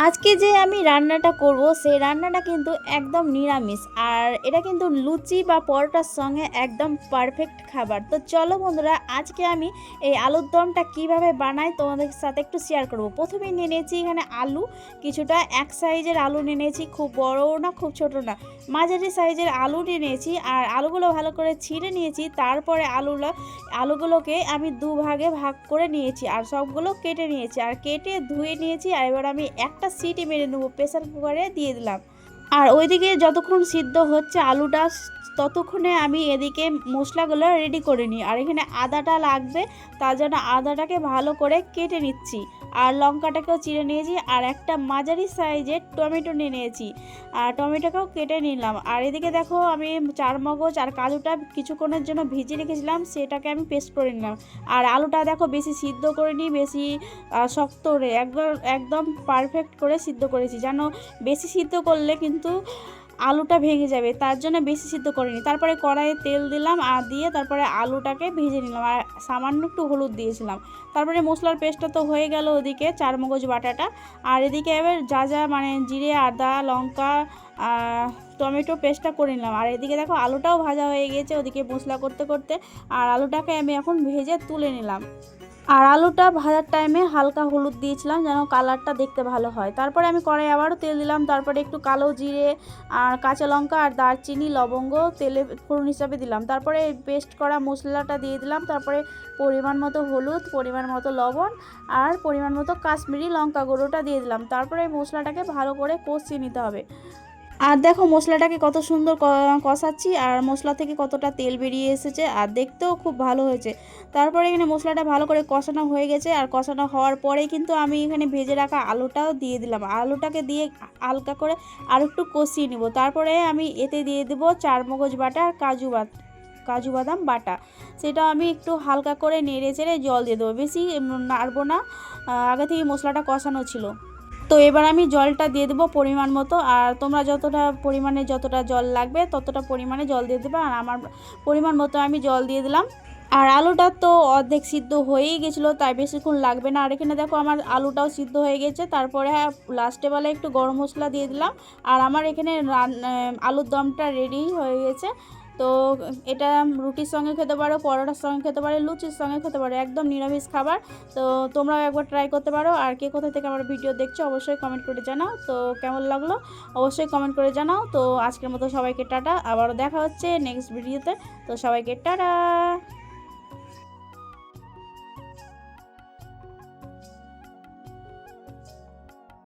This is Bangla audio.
আজকে যে আমি রান্নাটা করব সেই রান্নাটা কিন্তু একদম নিরামিষ, আর এটা কিন্তু লুচি বা পরোটার সঙ্গে একদম পারফেক্ট খাবার। তো চলো বন্ধুরা, আজকে আমি এই আলুর দমটা কিভাবে বানাই তোমাদের সাথে একটু শেয়ার করব। প্রথমেই নিয়ে নিয়েছি এখানে আলু, কিছুটা এক সাইজের আলু নিয়ে নিয়েছি, খুব বড় না খুব ছোট না, মাঝারি সাইজের আলু নিয়ে নিয়েছি। আর আলুগুলো ভালো করে ছিঁড়ে নিয়েছি। তারপরে আলুগুলোকে আমি দুভাগে ভাগ করে নিয়েছি আর সবগুলো কেটে নিয়েছি আর কেটে ধুয়ে নিয়েছি। আর এবার আমি একটা সিটি মেরে নেবো, প্রেসার কুকারে দিয়ে দিলাম। আর ওইদিকে যতক্ষণ সিদ্ধ হচ্ছে আলুটা, ততক্ষণে আমি এদিকে মশলাগুলো রেডি করে নিই। আর এখানে আদাটা লাগবে, তার জন্য আদাটাকে ভালো করে কেটে নিচ্ছি। আর লঙ্কাটাকেও চিড়ে নিয়েছি আর একটা মাঝারি সাইজের টমেটো নিয়ে নিয়েছি, আর টমেটোকেও কেটে নিলাম। আর এদিকে দেখো, আমি চারমগজ আর কাজুটা কিছুক্ষণের জন্য ভিজিয়ে রেখেছিলাম, সেটাকে আমি পেস্ট করে নিলাম। আর আলুটা দেখো বেশি সিদ্ধ করে নিই, বেশি শক্ত করে একদম পারফেক্ট করে সিদ্ধ করেছি, যেন বেশি সিদ্ধ করলে কিন্তু আলুটা ভেঙে যাবে, তার জন্য বেশি সিদ্ধ করিনি। তারপরে কড়াইয়ে তেল দিলাম আর দিয়ে তারপরে আলুটাকে ভেজে নিলাম আর সামান্য একটু হলুদ দিয়েছিলাম। তারপরে মশলার পেস্টটা তো হয়ে গেল ওদিকে, চারমগজ বাটাটা। আর এদিকে এবার যা যা মানে জিরে, আদা, লঙ্কা, টমেটো পেস্টটা করে নিলাম। আর এদিকে দেখো আলুটাও ভাজা হয়ে গিয়েছে ওদিকে মশলা করতে করতে। আর আলুটাকে আমি এখন ভেজে তুলে নিলাম। আর আলুটা ভাজার টাইমে হালকা হলুদ দিয়েছিলাম যেন কালারটা দেখতে ভালো হয়। তারপরে আমি কড়াই আবারও তেল দিলাম, তারপরে একটু কালো জিরে আর কাঁচা লঙ্কা আর দারচিনি, লবঙ্গ তেলে ফোড়ন হিসাবে দিলাম। তারপরে পেস্ট করা মশলাটা দিয়ে দিলাম। তারপরে পরিমাণ মতো হলুদ, পরিমাণ মতো লবণ আর পরিমাণ মতো কাশ্মীরি লঙ্কা গুঁড়োটা দিয়ে দিলাম। তারপরে এই মশলাটাকে ভালো করে কষিয়ে নিতে হবে। আর দেখো মশলাটাকে কত সুন্দর কষাচ্ছি, আর মশলা থেকে কতটা তেল বেরিয়ে এসেছে আর দেখতেও খুব ভালো হয়েছে। তারপরে এখানে মশলাটা ভালো করে কষানো হয়ে গেছে, আর কষানো হওয়ার পরেই কিন্তু আমি এখানে ভেজে রাখা আলুটাও দিয়ে দিলাম। আলুটাকে দিয়ে হালকা করে আর একটু কষিয়ে নেব। তারপরে আমি এতে দিয়ে দেবো চারমগজ বাটা আর কাজু বাদাম বাটা, সেটা আমি একটু হালকা করে নেড়ে চেড়ে জল দিয়ে দেবো, বেশি নাড়বো না, আগে থেকে মশলাটা কষানো ছিল। তো এবার আমি জলটা দিয়ে দেবো পরিমাণ মতো, আর তোমরা যতটা জল লাগবে ততটা পরিমাণে জল দিয়ে দেবে। আর আমার পরিমাণ মতো আমি জল দিয়ে দিলাম। আর আলুটা তো অর্ধেক সিদ্ধ হয়েই গেছিলো, তাই বেশিক্ষণ লাগবে না। আর এখানে দেখো আমার আলুটাও সিদ্ধ হয়ে গেছে। তারপরে লাস্টে বেলা একটু গরম মশলা দিয়ে দিলাম। আর আমার এখানে আলুর দমটা রেডি হয়ে গেছে। তো এটা রুটির সঙ্গে খেতে পারো, পরোটার সঙ্গে খেতে পারো, লুচির সঙ্গে খেতে পারো, একদম নিরামিষ খাবার। তো তোমরাও একবার ট্রাই করতে পারো। আর কে কোথা থেকে আমার ভিডিও দেখছো অবশ্যই কমেন্ট করে জানাও। তো কেমন লাগলো অবশ্যই কমেন্ট করে জানাও। তো আজকের মতো সবাইকে টাটা, আবারও দেখা হচ্ছে নেক্সট ভিডিওতে। তো সবাইকে টাটা।